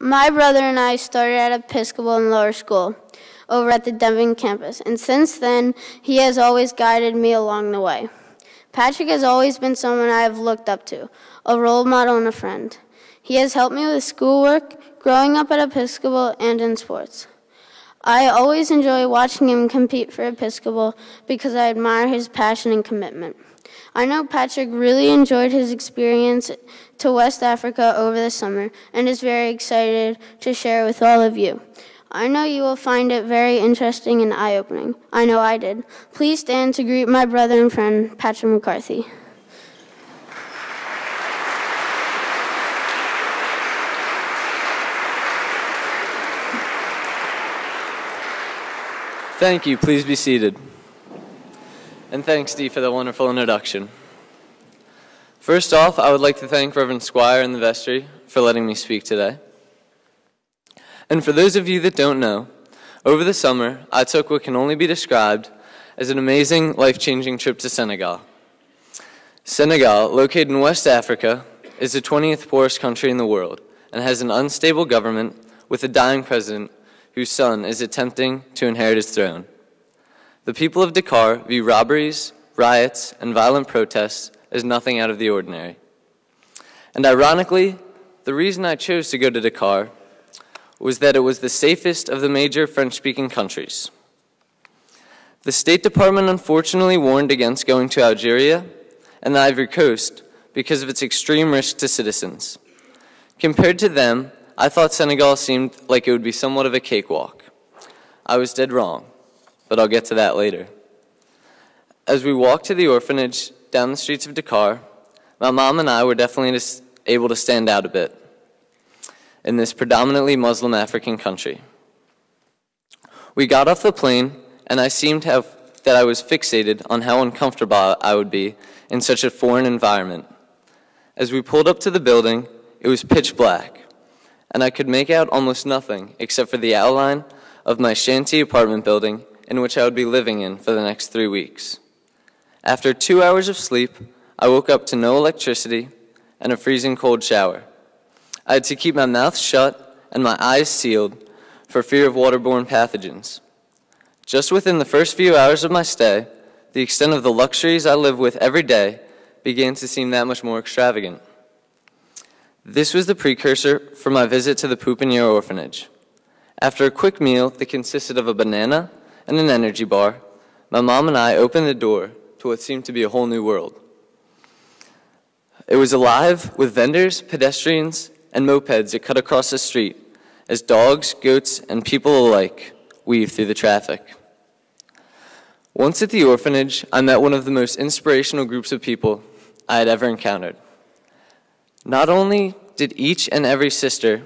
My brother and I started at Episcopal and Lower School over at the Devon campus, and since then, he has always guided me along the way. Patrick has always been someone I have looked up to, a role model and a friend. He has helped me with schoolwork, growing up at Episcopal, and in sports. I always enjoy watching him compete for Episcopal because I admire his passion and commitment. I know Patrick really enjoyed his experience to West Africa over the summer and is very excited to share it with all of you. I know you will find it very interesting and eye-opening. I know I did. Please stand to greet my brother and friend, Patrick McCarthy. Thank you. Please be seated. And thanks, Dee, for the wonderful introduction. First off, I would like to thank Reverend Squire and the vestry for letting me speak today. And for those of you that don't know, over the summer, I took what can only be described as an amazing, life-changing trip to Senegal. Senegal, located in West Africa, is the 20th poorest country in the world and has an unstable government with a dying president whose son is attempting to inherit his throne. The people of Dakar view robberies, riots, and violent protests as nothing out of the ordinary. And ironically, the reason I chose to go to Dakar was that it was the safest of the major French-speaking countries. The State Department unfortunately warned against going to Algeria and the Ivory Coast because of its extreme risk to citizens. Compared to them, I thought Senegal seemed like it would be somewhat of a cakewalk. I was dead wrong, but I'll get to that later. As we walked to the orphanage down the streets of Dakar, my mom and I were definitely able to stand out a bit in this predominantly Muslim African country. We got off the plane, and I seemed that I was fixated on how uncomfortable I would be in such a foreign environment. As we pulled up to the building, it was pitch black, and I could make out almost nothing except for the outline of my shanty apartment building in which I would be living in for the next 3 weeks. After 2 hours of sleep, I woke up to no electricity and a freezing cold shower. I had to keep my mouth shut and my eyes sealed for fear of waterborne pathogens. Just within the first few hours of my stay, the extent of the luxuries I live with every day began to seem that much more extravagant. This was the precursor for my visit to the Pouponniere orphanage. After a quick meal that consisted of a banana and an energy bar, my mom and I opened the door to what seemed to be a whole new world. It was alive with vendors, pedestrians, and mopeds that cut across the street as dogs, goats, and people alike weaved through the traffic. Once at the orphanage, I met one of the most inspirational groups of people I had ever encountered. Not only did each and every sister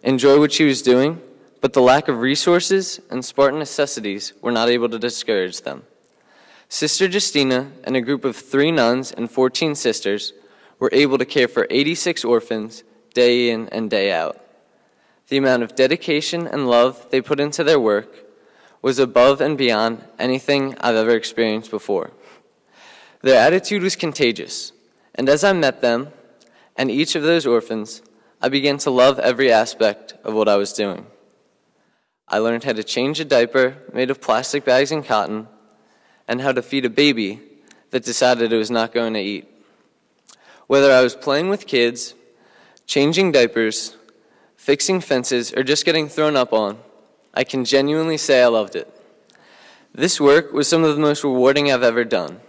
enjoy what she was doing, but the lack of resources and Spartan necessities were not able to discourage them. Sister Justina and a group of 3 nuns and 14 sisters were able to care for 86 orphans day in and day out. The amount of dedication and love they put into their work was above and beyond anything I've ever experienced before. Their attitude was contagious, and as I met them and each of those orphans, I began to love every aspect of what I was doing. I learned how to change a diaper made of plastic bags and cotton, and how to feed a baby that decided it was not going to eat. Whether I was playing with kids, changing diapers, fixing fences, or just getting thrown up on, I can genuinely say I loved it. This work was some of the most rewarding I've ever done.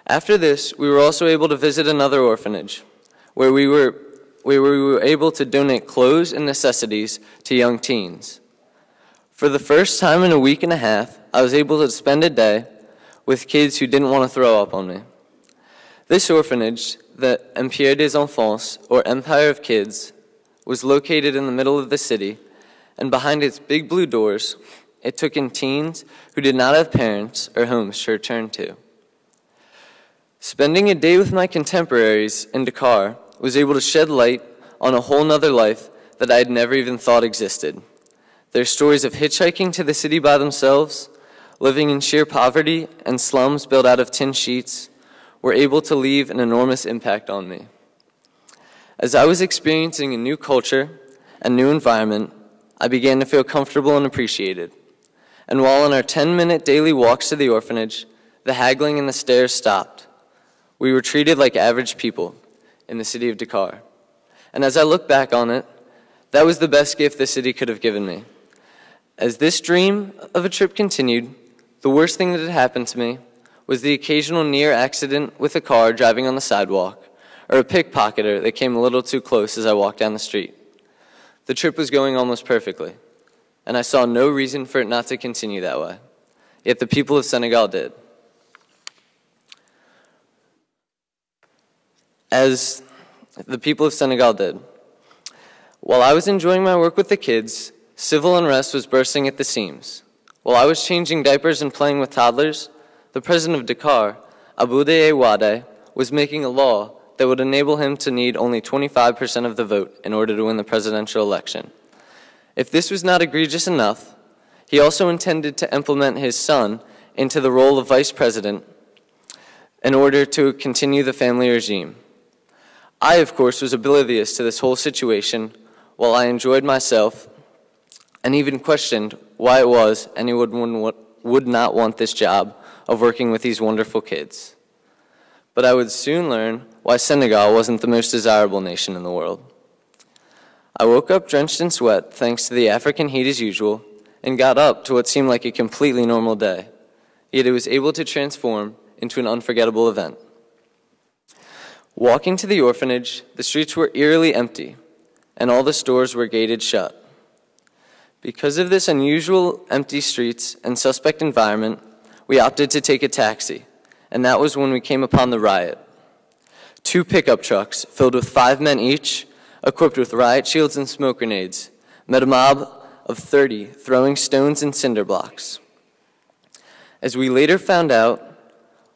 After this, we were also able to visit another orphanage, where we were able to donate clothes and necessities to young teens. For the first time in a week and a half, I was able to spend a day with kids who didn't want to throw up on me. This orphanage, the Empire des Enfants, or Empire of Kids, was located in the middle of the city, and behind its big blue doors, it took in teens who did not have parents or homes to return to. Spending a day with my contemporaries in Dakar was able to shed light on a whole nother life that I had never even thought existed. Their stories of hitchhiking to the city by themselves, living in sheer poverty and slums built out of tin sheets, were able to leave an enormous impact on me. As I was experiencing a new culture and new environment, I began to feel comfortable and appreciated. And while on our 10-minute daily walks to the orphanage, the haggling and the stares stopped. We were treated like average people in the city of Dakar. And as I look back on it, that was the best gift the city could have given me. As this dream of a trip continued, the worst thing that had happened to me was the occasional near accident with a car driving on the sidewalk, or a pickpocketer that came a little too close as I walked down the street. The trip was going almost perfectly, and I saw no reason for it not to continue that way. Yet the people of Senegal did. As the people of Senegal did. While I was enjoying my work with the kids, civil unrest was bursting at the seams. While I was changing diapers and playing with toddlers, the president of Dakar, Abdoulaye Wade, was making a law that would enable him to need only 25% of the vote in order to win the presidential election. If this was not egregious enough, he also intended to implement his son into the role of vice president in order to continue the family regime. I, of course, was oblivious to this whole situation while I enjoyed myself and even questioned why it was anyone would not want this job of working with these wonderful kids. But I would soon learn why Senegal wasn't the most desirable nation in the world. I woke up drenched in sweat thanks to the African heat as usual and got up to what seemed like a completely normal day, yet it was able to transform into an unforgettable event. Walking to the orphanage, the streets were eerily empty, and all the stores were gated shut. Because of this unusual empty streets and suspect environment, we opted to take a taxi, and that was when we came upon the riot. 2 pickup trucks filled with 5 men each, equipped with riot shields and smoke grenades, met a mob of 30 throwing stones and cinder blocks. As we later found out,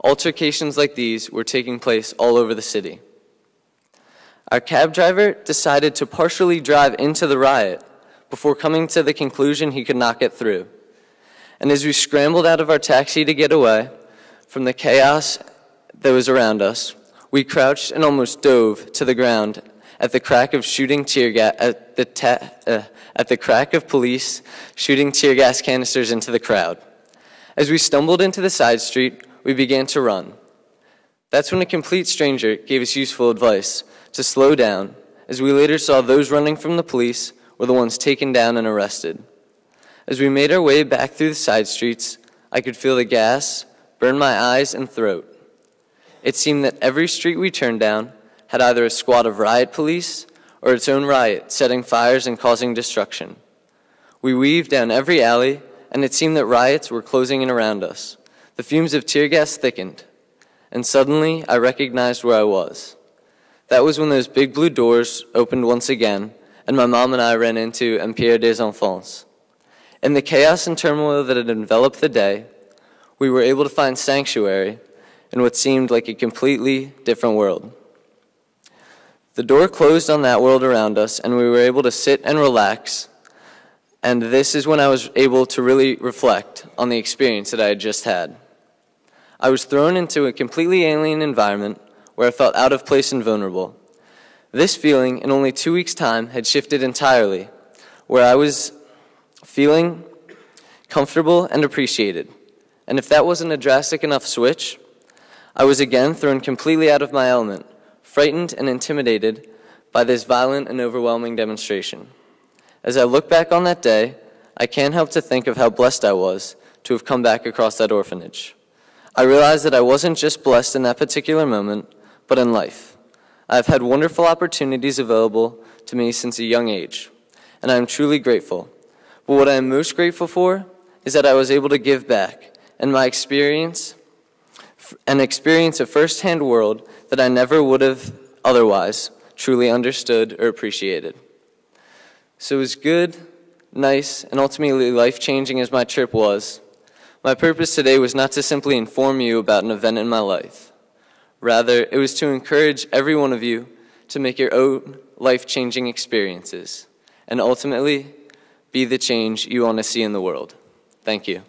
altercations like these were taking place all over the city. Our cab driver decided to partially drive into the riot before coming to the conclusion he could not get through. And as we scrambled out of our taxi to get away from the chaos that was around us, we crouched and almost dove to the ground at the crack of shooting tear gas at the crack of police shooting tear gas canisters into the crowd. As we stumbled into the side street, we began to run. That's when a complete stranger gave us useful advice to slow down, as we later saw those running from the police were the ones taken down and arrested. As we made our way back through the side streets, I could feel the gas burn my eyes and throat. It seemed that every street we turned down had either a squad of riot police or its own riot, setting fires and causing destruction. We weaved down every alley, and it seemed that riots were closing in around us. The fumes of tear gas thickened, and suddenly I recognized where I was. That was when those big blue doors opened once again, and my mom and I ran into Empire des Enfants. In the chaos and turmoil that had enveloped the day, we were able to find sanctuary in what seemed like a completely different world. The door closed on that world around us, and we were able to sit and relax, and this is when I was able to really reflect on the experience that I had just had. I was thrown into a completely alien environment where I felt out of place and vulnerable. This feeling, in only 2 weeks' time, had shifted entirely, where I was feeling comfortable and appreciated. And if that wasn't a drastic enough switch, I was again thrown completely out of my element, frightened and intimidated by this violent and overwhelming demonstration. As I look back on that day, I can't help to think of how blessed I was to have come back across that orphanage. I realized that I wasn't just blessed in that particular moment, but in life. I've had wonderful opportunities available to me since a young age, and I am truly grateful. But what I am most grateful for is that I was able to give back, and my experience a first-hand world that I never would have otherwise truly understood or appreciated. So as good, nice, and ultimately life-changing as my trip was, my purpose today was not to simply inform you about an event in my life. Rather, it was to encourage every one of you to make your own life-changing experiences and ultimately be the change you want to see in the world. Thank you.